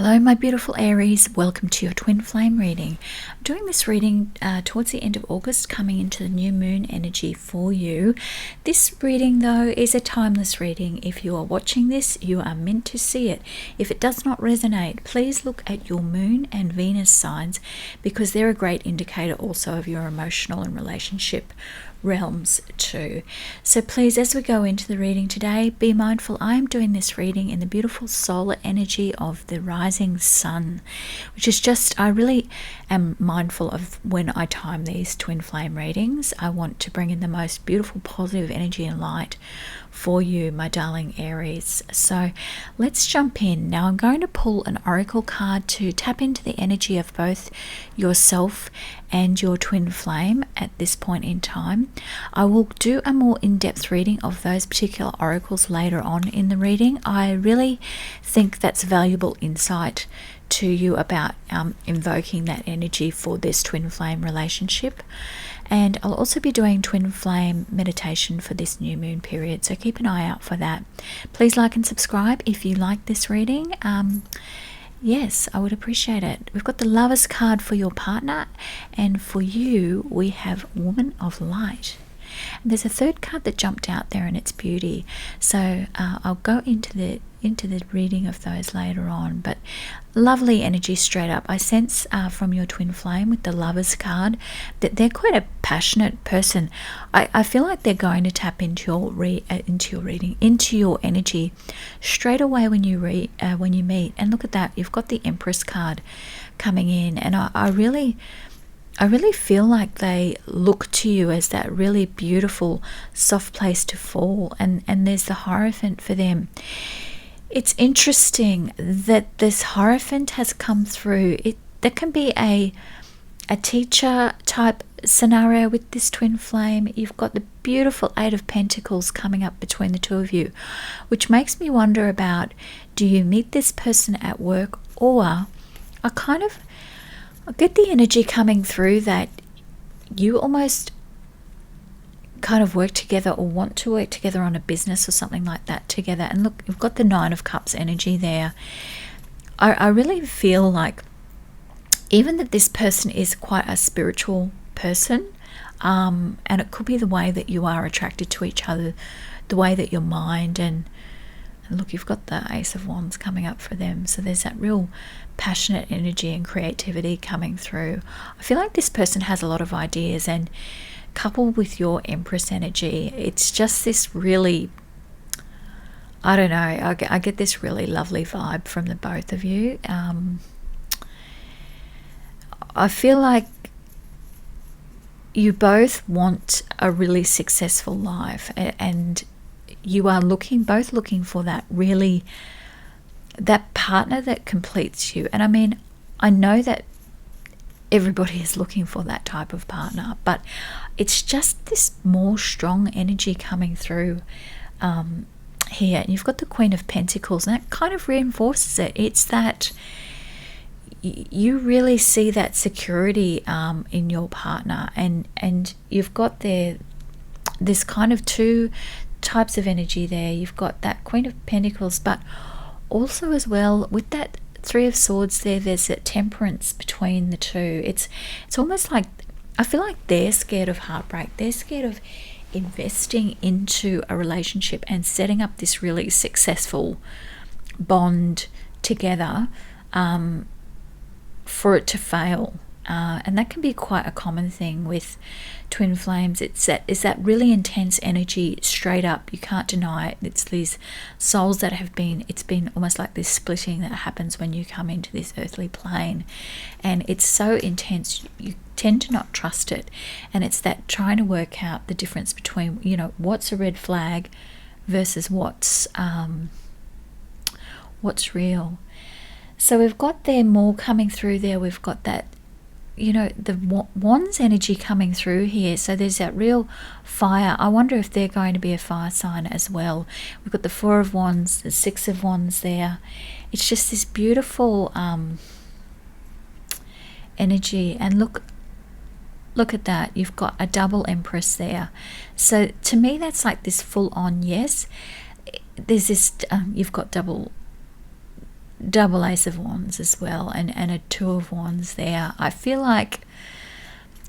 Hello my beautiful Aries, welcome to your twin flame reading. I'm doing this reading towards the end of August, coming into the new moon energy for you. This reading though is a timeless reading. If you are watching this, you are meant to see it. If it does not resonate, please look at your moon and Venus signs, because they're a great indicator also of your emotional and relationship realms too. So please, as we go into the reading today, be mindful I am doing this reading in the beautiful solar energy of the rising sun, which is just, I really am mindful of when I time these twin flame readings. I want to bring in the most beautiful positive energy and light for you, my darling Aries. So let's jump in. Now I'm going to pull an oracle card to tap into the energy of both yourself and your twin flame at this point in time. I will do a more in-depth reading of those particular oracles later on in the reading. I really think that's valuable insight to you about invoking that energy for this twin flame relationship. And I'll also be doing twin flame meditation for this new moon period, so keep an eye out for that. Please like and subscribe if you like this reading. Yes, I would appreciate it. We've got the Lovers card for your partner, and for you we have Woman of Light. And there's a third card that jumped out there, and it's Beauty. So I'll go into the reading of those later on, but lovely energy straight up. I sense from your twin flame with the Lovers card that they're quite a passionate person. I feel like they're going to tap into your energy straight away when you meet. And look at that, you've got the Empress card coming in, and I really feel like they look to you as that really beautiful soft place to fall, and there's the Hierophant for them. It's interesting that this Hierophant has come through. That can be a teacher type scenario with this twin flame. You've got the beautiful Eight of Pentacles coming up between the two of you, which makes me wonder about, do you meet this person at work, or I get the energy coming through that you almost kind of work together or want to work together on a business or something like that together. And look, you've got the Nine of Cups energy there. I really feel like even that this person is quite a spiritual person, and it could be the way that you are attracted to each other, the way that your mind and look, you've got the Ace of Wands coming up for them. So there's that real passionate energy and creativity coming through. I feel like this person has a lot of ideas, and coupled with your Empress energy, it's just this really, I don't know, I get this really lovely vibe from the both of you. I feel like you both want a really successful life, and you are both looking for that partner that completes you. And I mean, I know that everybody is looking for that type of partner, but it's just this more strong energy coming through here. And you've got the Queen of Pentacles, and that kind of reinforces it. It's that you really see that security in your partner, and you've got this kind of two types of energy there. You've got that Queen of Pentacles, but also as well with that Three of Swords there's a temperance between the two. It's almost like, I feel like they're scared of heartbreak. They're scared of investing into a relationship and setting up this really successful bond together for it to fail. And that can be quite a common thing with twin flames. It's that really intense energy straight up. You can't deny it. It's these souls that it's been almost like this splitting that happens when you come into this earthly plane. And it's so intense, you tend to not trust it. And it's that trying to work out the difference between, what's a red flag versus what's real. So we've got there more coming through there. We've got that, the Wands energy coming through here. So there's that real fire. I wonder if they're going to be a fire sign as well. We've got the Four of Wands, the Six of Wands there. It's just this beautiful energy. And look at that. You've got a double Empress there. So to me, that's like this full on yes. There's this, you've got double double Ace of Wands as well, and a Two of Wands there. I feel like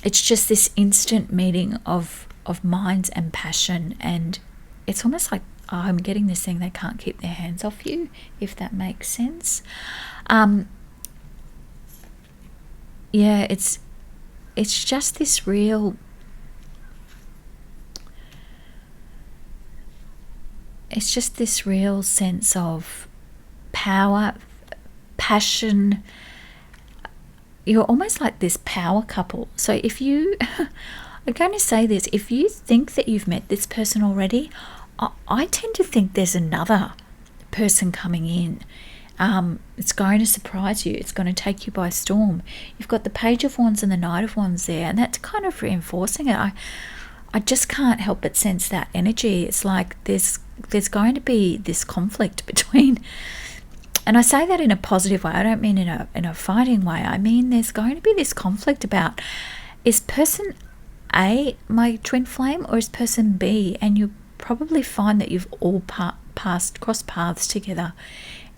it's just this instant meeting of minds and passion, and it's almost like, oh, I'm getting this thing, they can't keep their hands off you, if that makes sense. Yeah, it's just this real, it's just this real sense of power, passion. You're almost like this power couple. So if you, I'm going to say this, if you think that you've met this person already, I tend to think there's another person coming in. It's going to surprise you. It's going to take you by storm. You've got the Page of Wands and the Knight of Wands there, and that's kind of reinforcing it. I just can't help but sense that energy. It's like there's going to be this conflict between, and I say that in a positive way. I don't mean in a fighting way. I mean there's going to be this conflict about, is person A my twin flame, or is person B? And you probably find that you've all crossed paths together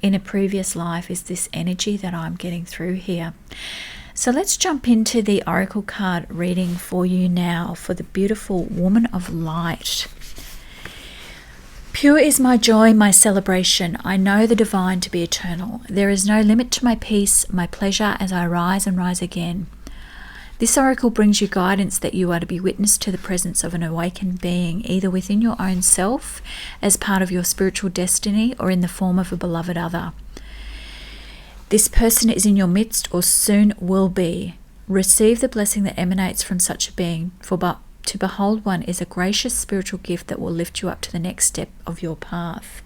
in a previous life, is this energy that I'm getting through here. So let's jump into the Oracle card reading for you now for the beautiful Woman of Light. Pure is my joy, my celebration. I know the divine to be eternal. There is no limit to my peace, my pleasure as I rise and rise again. This oracle brings you guidance that you are to be witness to the presence of an awakened being, either within your own self, as part of your spiritual destiny, or in the form of a beloved other. This person is in your midst, or soon will be. Receive the blessing that emanates from such a being, for to behold one is a gracious spiritual gift that will lift you up to the next step of your path.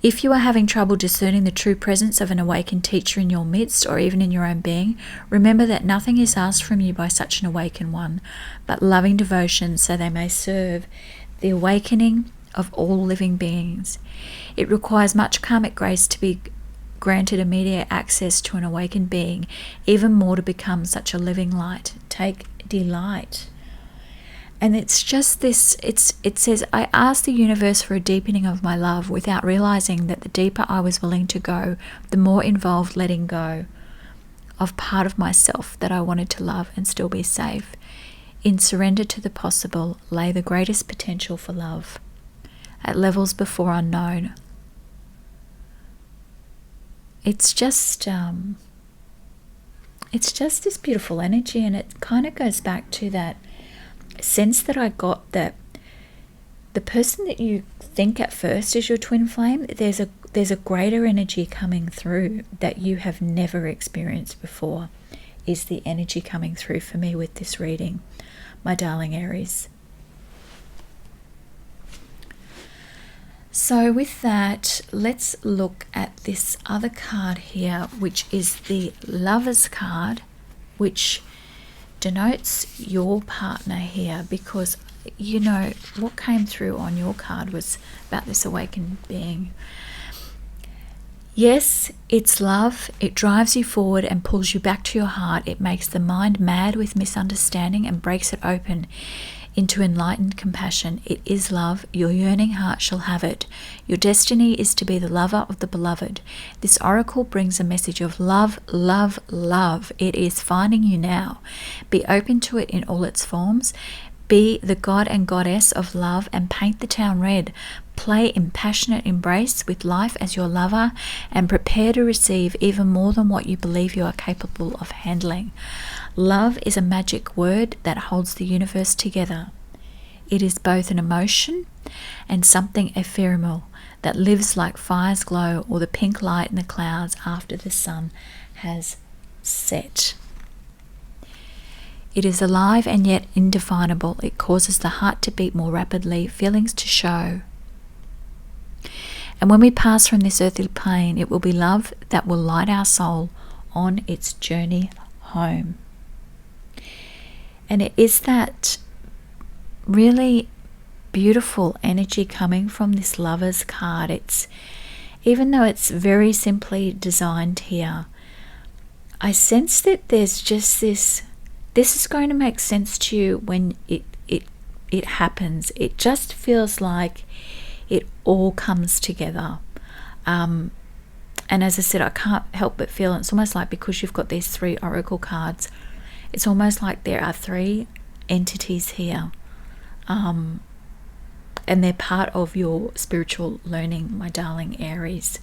If you are having trouble discerning the true presence of an awakened teacher in your midst, or even in your own being, remember that nothing is asked from you by such an awakened one, but loving devotion, so they may serve the awakening of all living beings. It requires much karmic grace to be granted immediate access to an awakened being, even more to become such a living light. Take delight. And it's just this, it says, I asked the universe for a deepening of my love without realizing that the deeper I was willing to go, the more involved letting go of part of myself that I wanted to love and still be safe. In surrender to the possible lay the greatest potential for love at levels before unknown. It's just this beautiful energy, and it kind of goes back to that sense that I got that the person that you think at first is your twin flame, there's a greater energy coming through that you have never experienced before, is the energy coming through for me with this reading, my darling Aries. So with that, let's look at this other card here, which is the Lover's card, which denotes your partner here, because you know what came through on your card was about this awakened being. Yes, it's love. It drives you forward and pulls you back to your heart. It makes the mind mad with misunderstanding and breaks it open into enlightened compassion. It is love. Your yearning heart shall have it. Your destiny is to be the lover of the beloved. This oracle brings a message of love, love, love. It is finding you now. Be open to it in all its forms. Be the god and goddess of love and paint the town red. Play in passionate embrace with life as your lover, and prepare to receive even more than what you believe you are capable of handling. Love is a magic word that holds the universe together. It is both an emotion and something ephemeral that lives like fire's glow or the pink light in the clouds after the sun has set. It is alive and yet indefinable. It causes the heart to beat more rapidly, feelings to show. And when we pass from this earthly plane, it will be love that will light our soul on its journey home. And it is that really beautiful energy coming from this Lover's card. It's, even though it's very simply designed here, I sense that there's just this is going to make sense to you when it happens. It just feels like it all comes together. And And as I said, I can't help but feel it's almost like, because you've got these 3 oracle cards, it's almost like there are 3 entities here. And they're part of your spiritual learning, my darling Aries.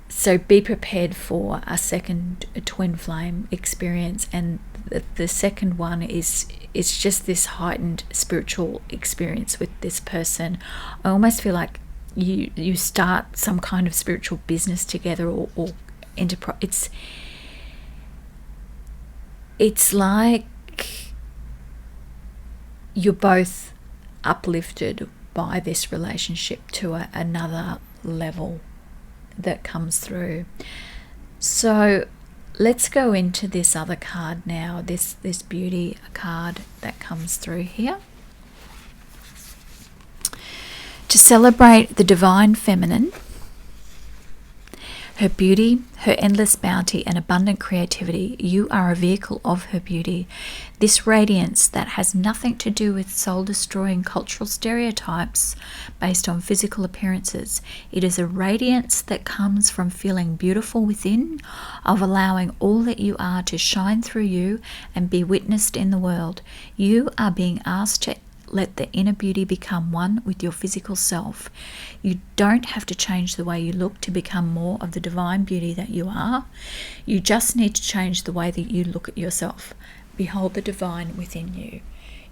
So be prepared for a second twin flame experience. And the second one is just this heightened spiritual experience with this person. I almost feel like you start some kind of spiritual business together, or enterprise. It's like you're both uplifted by this relationship to another level that comes through. So let's go into this other card now, this beauty card that comes through here. To celebrate the divine feminine, her beauty, her endless bounty and abundant creativity, you are a vehicle of her beauty. This radiance that has nothing to do with soul-destroying cultural stereotypes based on physical appearances. It is a radiance that comes from feeling beautiful within, of allowing all that you are to shine through you and be witnessed in the world. You are being asked to let the inner beauty become one with your physical self. You don't have to change the way you look to become more of the divine beauty that you are. You just need to change the way that you look at yourself. Behold the divine within you.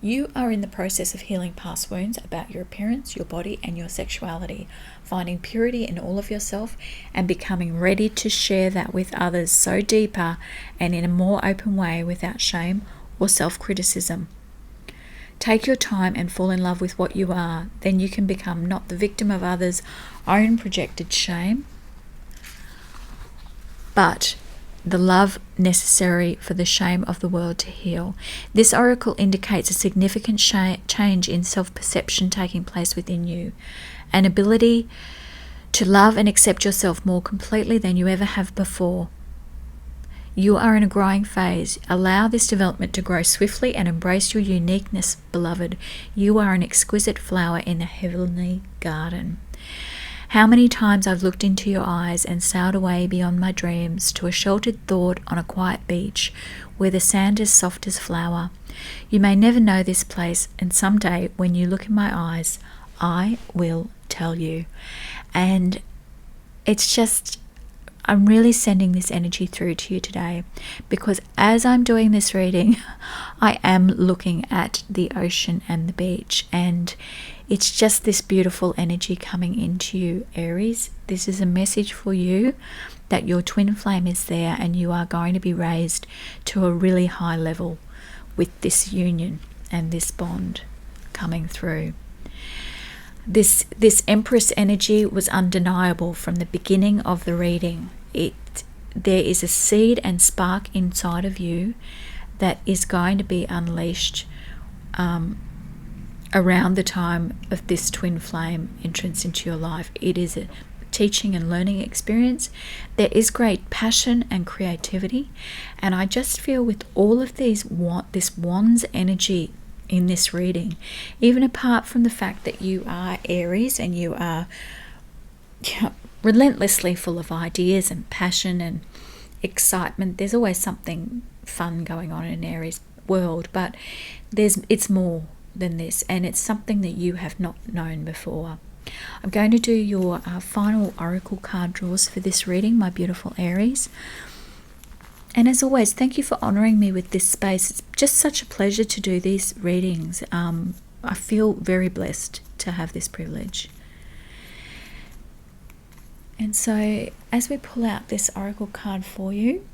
You are in the process of healing past wounds about your appearance, your body, and your sexuality, finding purity in all of yourself and becoming ready to share that with others so deeper and in a more open way without shame or self-criticism. Take your time and fall in love with what you are. Then you can become not the victim of others' own projected shame, but the love necessary for the shame of the world to heal. This oracle indicates a significant change in self-perception taking place within you, an ability to love and accept yourself more completely than you ever have before. You are in a growing phase. Allow this development to grow swiftly and embrace your uniqueness, beloved. You are an exquisite flower in a heavenly garden. How many times I've looked into your eyes and sailed away beyond my dreams to a sheltered thought on a quiet beach where the sand is soft as flour. You may never know this place, and someday when you look in my eyes, I will tell you. And it's just, I'm really sending this energy through to you today, because as I'm doing this reading, I am looking at the ocean and the beach, and it's just this beautiful energy coming into you, Aries. This is a message for you that your twin flame is there, and you are going to be raised to a really high level with this union and this bond coming through. This Empress energy was undeniable from the beginning of the reading. There is a seed and spark inside of you that is going to be unleashed around the time of this twin flame entrance into your life. It is a teaching and learning experience. There is great passion and creativity, and I just feel with all of this Wands energy in this reading, even apart from the fact that you are Aries and you are relentlessly full of ideas and passion and excitement. There's always something fun going on in an Aries world, but it's more than this, and it's something that you have not known before. I'm going to do your final oracle card draws for this reading, my beautiful Aries. And as always, thank you for honouring me with this space. It's just such a pleasure to do these readings. I feel very blessed to have this privilege. And so as we pull out this oracle card for you,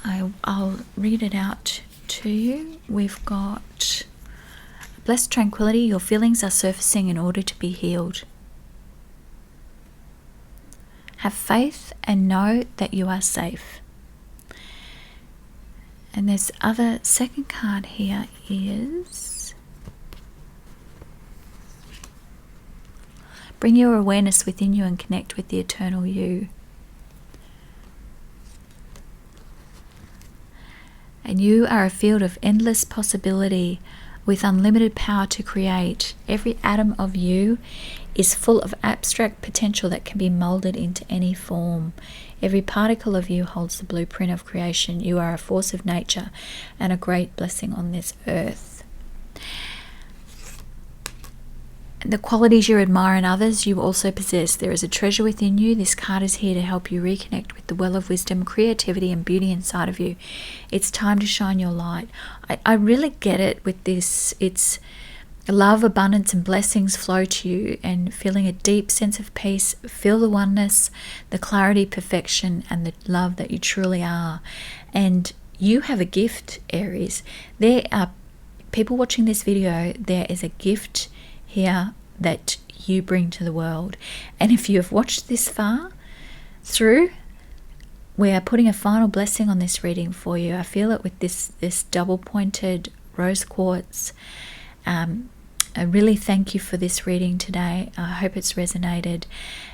I'll read it out to you. We've got blessed tranquility. Your feelings are surfacing in order to be healed. Have faith and know that you are safe. And this other second card here is bring your awareness within you and connect with the eternal you. And you are a field of endless possibility with unlimited power to create. Every atom of you is full of abstract potential that can be molded into any form. Every particle of you holds the blueprint of creation. You are a force of nature and a great blessing on this earth. The qualities you admire in others, you also possess. There is a treasure within you. This card is here to help you reconnect with the well of wisdom, creativity, and beauty inside of you. It's time to shine your light. I really get it with this. It's love, abundance, and blessings flow to you, and feeling a deep sense of peace. Feel the oneness, the clarity, perfection, and the love that you truly are. And you have a gift, Aries. There are people watching this video. There is a gift here that you bring to the world. And if you have watched this far through, we are putting a final blessing on this reading for you. I feel it with this double pointed rose quartz. I really thank you for this reading today. I hope it's resonated.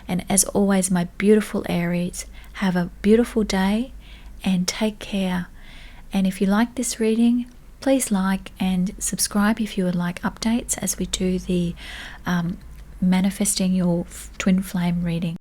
And as always, my beautiful Aries, have a beautiful day and take care. And if you like this reading, please like and subscribe if you would like updates as we do the manifesting your twin flame reading.